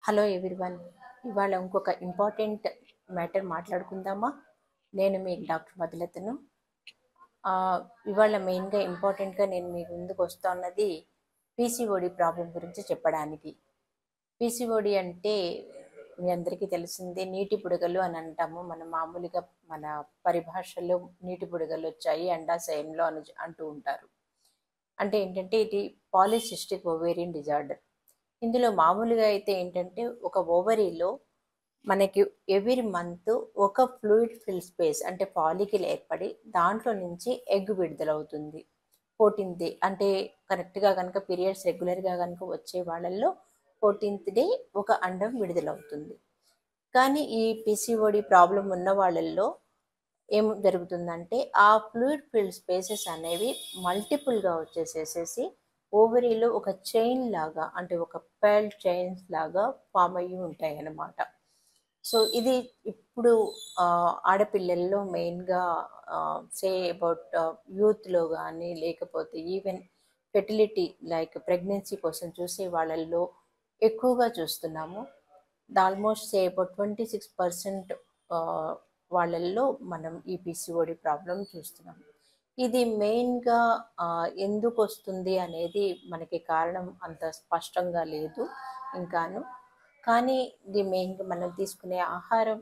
Hello everyone. ఇవాళ ఇంకొక important matter మాట్లాడుకుందామా? నేను మీ డాక్టర్ మధులతను. ఆ, ఇవాళ మెయిన్గా ఇంపార్టెంట్గా నేను మీ ముందుకు వస్తున్నది పీసీఓడి ప్రాబ్లం గురించి చెప్పడానికి. పీసీఓడి అంటే మీ అందరికీ తెలిసిందే, నీటి బుడగలు అని అంటాము. మనం మామూలుగా మన పరిభాషలో నీటి బుడగలు వచ్చాయి అండాశయంలో అని అంటూ ఉంటారు. అంటే ఏంటంటే ఇది పాలిసిస్టిక్ ఓవేరియన్ డిజార్డర్. ఇందులో మామూలుగా అయితే ఏంటంటే ఒక ఓవరీలో మనకి ఎవ్రీ మంత్ ఒక ఫ్లూయిడ్ ఫిల్ స్పేస్ అంటే ఫాలికల్ ఏర్పడి దాంట్లో నుంచి ఎగ్ విడుదలవుతుంది. 14th డే అంటే కరెక్ట్గా కనుక పీరియడ్స్ రెగ్యులర్గా కనుక వచ్చే వాళ్ళల్లో 14th డే ఒక అండం విడుదలవుతుంది. కానీ ఈ పిసిఓడి ప్రాబ్లం ఉన్న వాళ్ళల్లో ఏం జరుగుతుందంటే ఆ ఫ్లూయిడ్ ఫిల్డ్ స్పేసెస్ అనేవి మల్టిపుల్గా వచ్చేసేసేసి ఓవరీలో ఒక చైన్ లాగా అంటే ఒక పెర్ల్ చైన్స్ లాగా ఫామ్ అయ్యి ఉంటాయి అన్నమాట. సో ఇది ఇప్పుడు ఆడపిల్లల్లో మెయిన్గా సే అబౌట్ యూత్లో కానీ లేకపోతే ఈవెన్ ఫెర్టిలిటీ లైక్ ప్రెగ్నెన్సీ కోసం చూసే వాళ్ళల్లో ఎక్కువగా చూస్తున్నాము. ఆల్మోస్ట్ సే అబౌట్ 26% వాళ్ళల్లో మనం ఈ పిసిఓడి ప్రాబ్లం చూస్తున్నాం. ఇది మెయిన్గా ఎందుకు వస్తుంది అనేది మనకి కారణం అంత స్పష్టంగా లేదు ఇంకాను. కానీ ఇది మెయిన్గా మనం తీసుకునే ఆహారం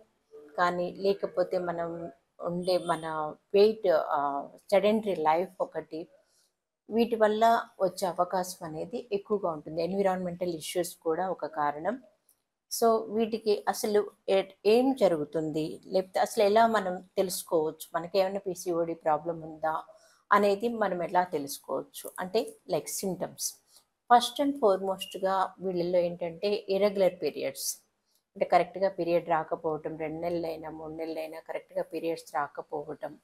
కానీ లేకపోతే మనం ఉండే మన వెయిట్, సెడెంటరీ లైఫ్ ఒకటి, వీటి వల్ల వచ్చే అవకాశం అనేది ఎక్కువగా ఉంటుంది. ఎన్విరాన్మెంటల్ ఇష్యూస్ కూడా ఒక కారణం. సో వీటికి అసలు ఏం జరుగుతుంది, లేకపోతే అసలు ఎలా మనం తెలుసుకోవచ్చు మనకేమైనా పిసిఓడి ప్రాబ్లం ఉందా అనేది మనం ఎలా తెలుసుకోవచ్చు అంటే లైక్ సిమ్టమ్స్. ఫస్ట్ అండ్ ఫార్మోస్ట్గా వీళ్ళల్లో ఏంటంటే ఇరెగ్యులర్ పీరియడ్స్, అంటే కరెక్ట్గా పీరియడ్ రాకపోవటం, 2 నెలలైనా 3 నెలలైనా కరెక్ట్గా పీరియడ్స్ రాకపోవటం.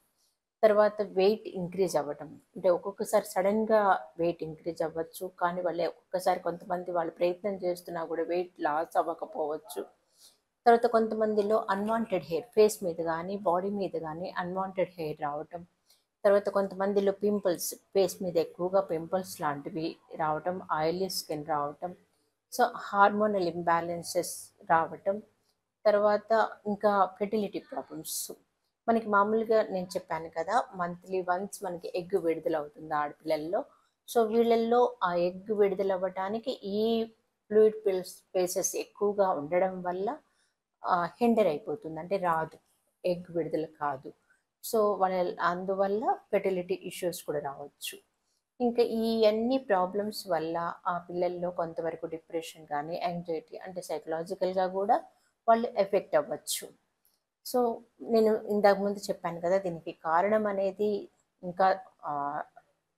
తర్వాత వెయిట్ ఇంక్రీజ్ అవ్వటం, అంటే ఒక్కొక్కసారి సడన్గా వెయిట్ ఇంక్రీజ్ అవ్వచ్చు, కానీ వాళ్ళు ఒక్కొక్కసారి కొంతమంది వాళ్ళు ప్రయత్నం చేస్తున్నా కూడా వెయిట్ లాస్ అవ్వకపోవచ్చు. తర్వాత కొంతమందిలో అన్వాంటెడ్ హెయిర్ ఫేస్ మీద కానీ బాడీ మీద కానీ అన్వాంటెడ్ హెయిర్ రావటం. తర్వాత కొంతమందిలో పింపుల్స్, ఫేస్ మీద ఎక్కువగా పింపుల్స్ లాంటివి రావటం, ఆయిలీ స్కిన్ రావటం, సో హార్మోనల్ ఇంబ్యాలెన్సెస్ రావటం. తర్వాత ఇంకా ఫెర్టిలిటీ ప్రాబ్లమ్స్. మనకి మామూలుగా నేను చెప్పాను కదా, మంత్లీ వన్స్ మనకి ఎగ్ విడుదల అవుతుంది ఆడపిల్లల్లో. సో వీళ్ళల్లో ఆ ఎగ్ విడుదల అవ్వటానికి ఈ ఫ్లూయిడ్ ఫిల్ స్పేసెస్ ఎక్కువగా ఉండడం వల్ల హిండర్ అయిపోతుంది, అంటే రాదు, ఎగ్ విడుదల కాదు. సో వాళ్ళ అందువల్ల ఫెర్టిలిటీ ఇష్యూస్ కూడా రావచ్చు. ఇంకా ఈ అన్ని ప్రాబ్లమ్స్ వల్ల ఆ పిల్లల్లో కొంతవరకు డిప్రెషన్ కానీ యాంగ్జైటీ అంటే సైకలాజికల్గా కూడా వాళ్ళు ఎఫెక్ట్ అవ్వచ్చు. సో నేను ఇంతకు ముందు చెప్పాను కదా, దీనికి కారణం అనేది ఇంకా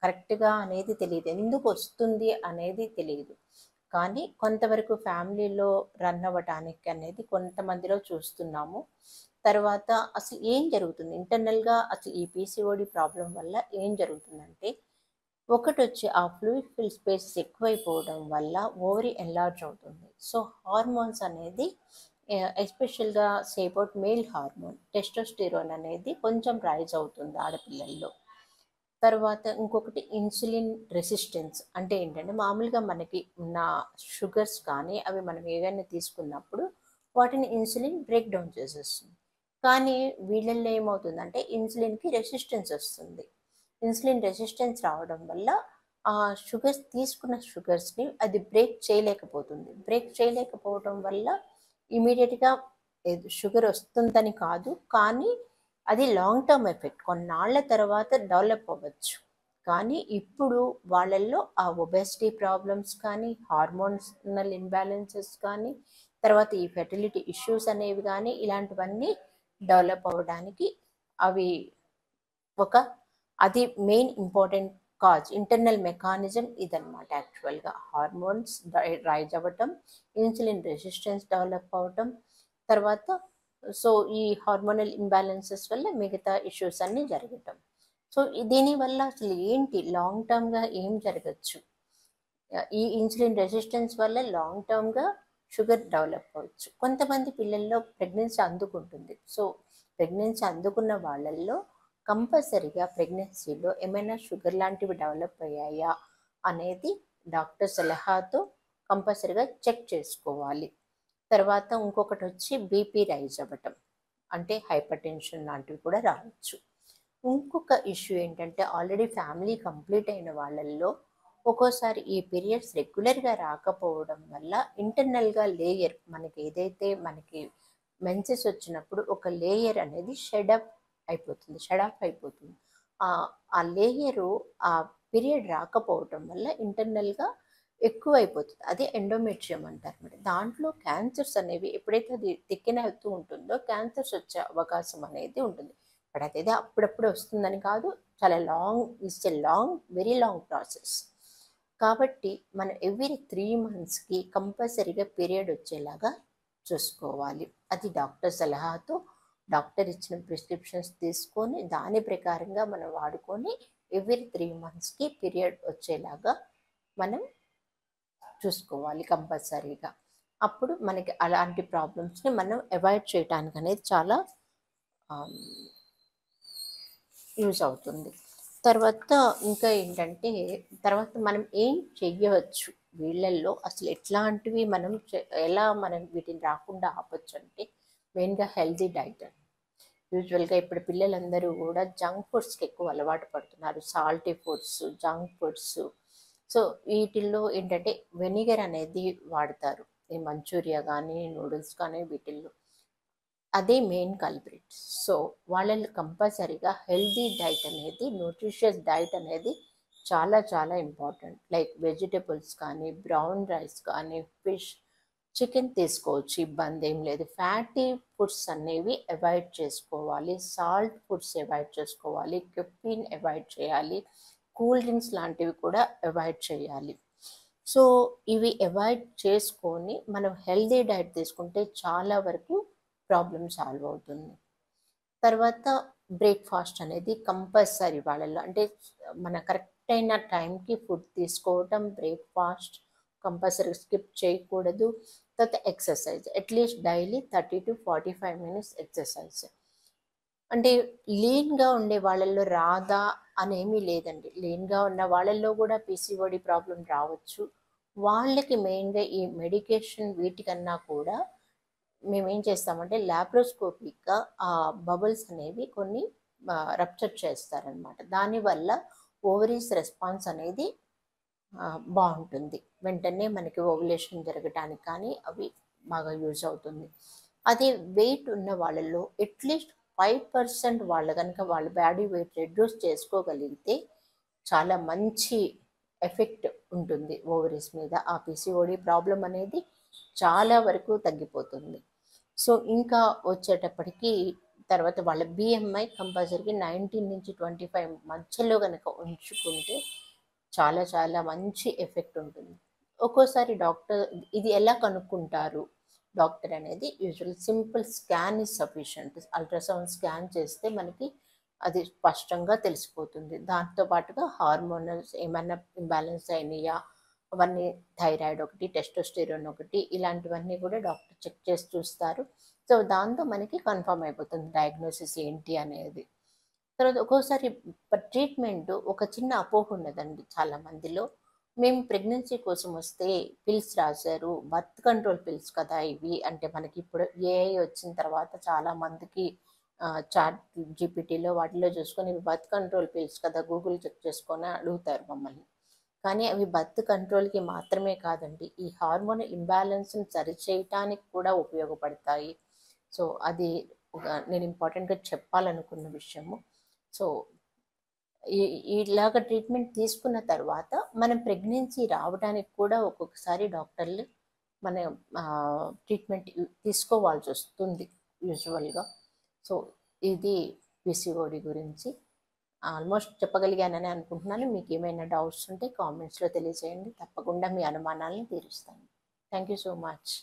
కరెక్ట్గా అనేది తెలియదు, ఎందుకు వస్తుంది అనేది తెలియదు. కానీ కొంతవరకు ఫ్యామిలీలో రన్ అవ్వటానికి అనేది కొంతమందిలో చూస్తున్నాము. తర్వాత అసలు ఏం జరుగుతుంది ఇంటర్నల్గా, అసలు ఈ పీసీఓడి ప్రాబ్లం వల్ల ఏం జరుగుతుందంటే, ఒకటి వచ్చి ఆ ఫ్లూయిడ్ ఫిల్ స్పేసెస్ ఎక్కువైపోవడం వల్ల ఓవరీ ఎన్లార్జ్ అవుతుంది. సో హార్మోన్స్ అనేది ఎస్పెషల్గా సేపౌట్ మేల్ హార్మోన్ టెస్టోస్టిరోన్ అనేది కొంచెం రైజ్ అవుతుంది ఆడపిల్లల్లో. తర్వాత ఇంకొకటి ఇన్సులిన్ రెసిస్టెన్స్, అంటే ఏంటంటే మామూలుగా మనకి ఉన్న షుగర్స్ కానీ అవి మనం ఏవైనా తీసుకున్నప్పుడు వాటిని ఇన్సులిన్ బ్రేక్ డౌన్ చేసేస్తుంది. కానీ వీళ్ళల్లో ఏమవుతుందంటే ఇన్సులిన్కి రెసిస్టెన్స్ వస్తుంది. ఇన్సులిన్ రెసిస్టెన్స్ రావడం వల్ల ఆ షుగర్స్ తీసుకున్న షుగర్స్ని అది బ్రేక్ చేయలేకపోతుంది. బ్రేక్ చేయలేకపోవడం వల్ల ఇమీడియట్గా షుగర్ వస్తుందని కాదు, కానీ అది లాంగ్ టర్మ్ ఎఫెక్ట్ కొన్నాళ్ళ తర్వాత డెవలప్ అవ్వచ్చు. కానీ ఇప్పుడు వాళ్ళల్లో ఆ ఒబెసిటీ ప్రాబ్లమ్స్ కానీ హార్మోన్స్నల్ ఇన్బ్యాలెన్సెస్ కానీ తర్వాత ఈ ఫెర్టిలిటీ ఇష్యూస్ అనేవి కానీ ఇలాంటివన్నీ డెవలప్ అవ్వడానికి అవి ఒక అది main important cause, internal mechanism ఇదనమాట. యాక్చువల్గా హార్మోన్స్ రైజ్ అవ్వటం, ఇన్సులిన్ రెసిస్టెన్స్ డెవలప్ అవ్వటం, తర్వాత సో ఈ హార్మోనల్ ఇంబ్యాలెన్సెస్ వల్ల మిగతా ఇష్యూస్ అన్నీ జరగటం. సో దీనివల్ల అసలు ఏంటి లాంగ్ టర్మ్గా ఏం జరగచ్చు, ఈ ఇన్సులిన్ రెసిస్టెన్స్ వల్ల లాంగ్ టర్మ్గా షుగర్ డెవలప్ అవ్వచ్చు. కొంతమంది పిల్లల్లో ప్రెగ్నెన్సీ అందుకుంటుంది. సో ప్రెగ్నెన్సీ అందుకున్న వాళ్ళల్లో కంపల్సరీగా ప్రెగ్నెన్సీలో ఏమైనా షుగర్ లాంటివి డెవలప్ అయ్యాయా అనేది డాక్టర్ సలహాతో కంపల్సరీగా చెక్ చేసుకోవాలి. తర్వాత ఇంకొకటి వచ్చి బీపీ రైజ్ అవ్వటం, అంటే హైపర్ టెన్షన్ లాంటివి కూడా రావచ్చు. ఇంకొక ఇష్యూ ఏంటంటే ఆల్రెడీ ఫ్యామిలీ కంప్లీట్ అయిన వాళ్ళల్లో ఒక్కోసారి ఈ పీరియడ్స్ రెగ్యులర్గా రాకపోవడం వల్ల ఇంటర్నల్గా లేయర్, మనకి ఏదైతే మనకి మెన్సెస్ వచ్చినప్పుడు ఒక లేయర్ అనేది షెడ్ ఆఫ్ అయిపోతుంది. ఆ లేయరు ఆ పీరియడ్ రాకపోవటం వల్ల ఇంటర్నల్గా ఎక్కువ అయిపోతుంది. అదే ఎండోమెట్రియం అంటారు మరి. దాంట్లో క్యాన్సర్స్ అనేవి ఎప్పుడైతే అది థిక్కెన్ అవుతూ ఉంటుందో క్యాన్సర్స్ వచ్చే అవకాశం అనేది ఉంటుంది. బట్ అదేదో అప్పుడప్పుడు వస్తుందని కాదు, చాలా వెరీ లాంగ్ ప్రాసెస్. కాబట్టి మనం ఎవ్రీ 3 monthsకి కంపల్సరీగా పీరియడ్ వచ్చేలాగా చూసుకోవాలి. అది డాక్టర్ సలహాతో, డాక్టర్ ఇచ్చిన ప్రిస్క్రిప్షన్స్ తీసుకొని దాని ప్రకారంగా మనం వాడుకొని ఎవ్రీ 3 monthsకి పీరియడ్ వచ్చేలాగా మనం చూసుకోవాలి కంపల్సరీగా. అప్పుడు మనకి అలాంటి ప్రాబ్లమ్స్ని మనం అవాయిడ్ చేయడానికి అనేది చాలా యూజ్ అవుతుంది. తర్వాత ఇంకా ఏంటంటే, తర్వాత మనం ఏం చెయ్యవచ్చు వీళ్ళల్లో, అసలు ఎట్లాంటివి ఎలా మనం వీటిని రాకుండా ఆపొచ్చు అంటే మెయిన్గా హెల్తీ డైట్. యూజువల్గా ఇప్పుడు పిల్లలందరూ కూడా జంక్ ఫుడ్స్కి ఎక్కువ అలవాటు పడుతున్నారు, salty foods, junk foods. So వీటిల్లో ఏంటంటే వెనిగర్ అనేది వాడతారు, ఈ మంచూరియా కానీ నూడిల్స్ కానీ వీటిల్లో అదే మెయిన్ కల్ప్రిట్. సో వాళ్ళని కంపల్సరీగా హెల్దీ డైట్ అనేది, న్యూట్రిషియస్ డైట్ అనేది చాలా చాలా ఇంపార్టెంట్. లైక్ వెజిటబుల్స్ కానీ, బ్రౌన్ రైస్ కానీ, ఫిష్, చికెన్ తీసుకోవచ్చు, ఇబ్బంది ఏం లేదు. ఫ్యాటీ ఫుడ్స్ అనేవి అవాయిడ్ చేసుకోవాలి, సాల్ట్ ఫుడ్స్ అవాయిడ్ చేసుకోవాలి, కెఫీన్ అవాయిడ్ చేయాలి, కూల్ డ్రింక్స్ లాంటివి కూడా అవాయిడ్ చేయాలి. సో ఇవి అవాయిడ్ చేసుకొని మనం హెల్దీ డైట్ తీసుకుంటే చాలా వరకు ప్రాబ్లం సాల్వ్ అవుతుంది. తర్వాత బ్రేక్ఫాస్ట్ అనేది కంపల్సరీ వాళ్ళల్లో, అంటే మన కరెక్ట్ అయిన టైంకి ఫుడ్ తీసుకోవటం, బ్రేక్ఫాస్ట్ కంపల్సరీ స్కిప్ చేయకూడదు. తర్వాత exercise, at least daily 30 to 45 minutes exercise. అంటే లీన్గా ఉండే వాళ్ళల్లో రాదా అనేమీ లేదండి, లీన్గా ఉన్న వాళ్ళల్లో కూడా పీసీఓడి ప్రాబ్లం రావచ్చు. వాళ్ళకి మెయిన్గా ఈ మెడికేషన్ వీటికన్నా కూడా మేమేం చేస్తామంటే ల్యాప్రోస్కోపిక్గా ఆ బబుల్స్ అనేవి కొన్ని రప్చర్ చేస్తారనమాట. దానివల్ల ఓవరీస్ రెస్పాన్స్ అనేది బాగుంటుంది, వెంటనే మనకి ఓవులేషన్ జరగటానికి కానీ అవి బాగా యూజ్ అవుతుంది. అదే వెయిట్ ఉన్న వాళ్ళల్లో అట్లీస్ట్ 5% వాళ్ళు కనుక వాళ్ళ బాడీ వెయిట్ రెడ్యూస్ చేసుకోగలిగితే చాలా మంచి ఎఫెక్ట్ ఉంటుంది ఓవరీస్ మీద. ఆ పీసీఓడి ప్రాబ్లం అనేది చాలా వరకు తగ్గిపోతుంది. సో ఇంకా వచ్చేటప్పటికి తర్వాత వాళ్ళ బిఎంఐ కంపల్సరీగా 19 నుంచి 25 మధ్యలో కనుక ఉంచుకుంటే చాలా చాలా మంచి ఎఫెక్ట్ ఉంటుంది. ఒక్కోసారి డాక్టర్ ఇది ఎలా కనుక్కుంటారు డాక్టర్ అనేది, usual simple scan is sufficient. Ultrasound scan చేస్తే మనకి అది స్పష్టంగా తెలిసిపోతుంది. దాంతో పాటుగా హార్మోనల్స్ ఏమైనా ఇంబ్యాలెన్స్ అయినాయా అవన్నీ, థైరాయిడ్ ఒకటి, టెస్టోస్టెరోన్ ఒకటి, ఇలాంటివన్నీ కూడా డాక్టర్ చెక్ చేసి చూస్తారు. సో దాంతో మనకి కన్ఫర్మ్ అయిపోతుంది డయాగ్నోసిస్ ఏంటి అనేది. తర్వాత ఒక్కోసారి ట్రీట్మెంట్ ఒక చిన్న అపోహ ఉన్నదండి చాలా మందిలో. మేము ప్రెగ్నెన్సీ కోసం వస్తే పిల్స్ రాశారు, బర్త్ కంట్రోల్ పిల్స్ కదా ఇవి, అంటే మనకి ఇప్పుడు ఏఐ వచ్చిన తర్వాత చాలా మందికి చాట్ జీపీటీలో వాటిలో చూసుకొని ఇవి బర్త్ కంట్రోల్ పిల్స్ కదా, గూగుల్ చెక్ చేసుకొని అడుగుతారు మమ్మల్ని. కానీ అవి బర్త్ కంట్రోల్కి మాత్రమే కాదండి, ఈ హార్మోన్ ఇంబ్యాలెన్స్ని సరిచేయటానికి కూడా ఉపయోగపడతాయి. సో అది నేను ఇంపార్టెంట్గా చెప్పాలనుకున్న విషయము. సో ఇలాగ ట్రీట్మెంట్ తీసుకున్న తర్వాత మనం ప్రెగ్నెన్సీ రావడానికి కూడా ఒక్కొక్కసారి డాక్టర్లు మన ట్రీట్మెంట్ తీసుకోవాల్సి వస్తుంది యూజువల్గా. సో ఇది పిసిఓడి గురించి ఆల్మోస్ట్ చెప్పగలిగానని అనుకుంటున్నాను. మీకు ఏమైనా డౌట్స్ ఉంటే కామెంట్స్లో తెలియజేయండి, తప్పకుండా మీ అనుమానాలను తీరుస్తాను. Thank you so much.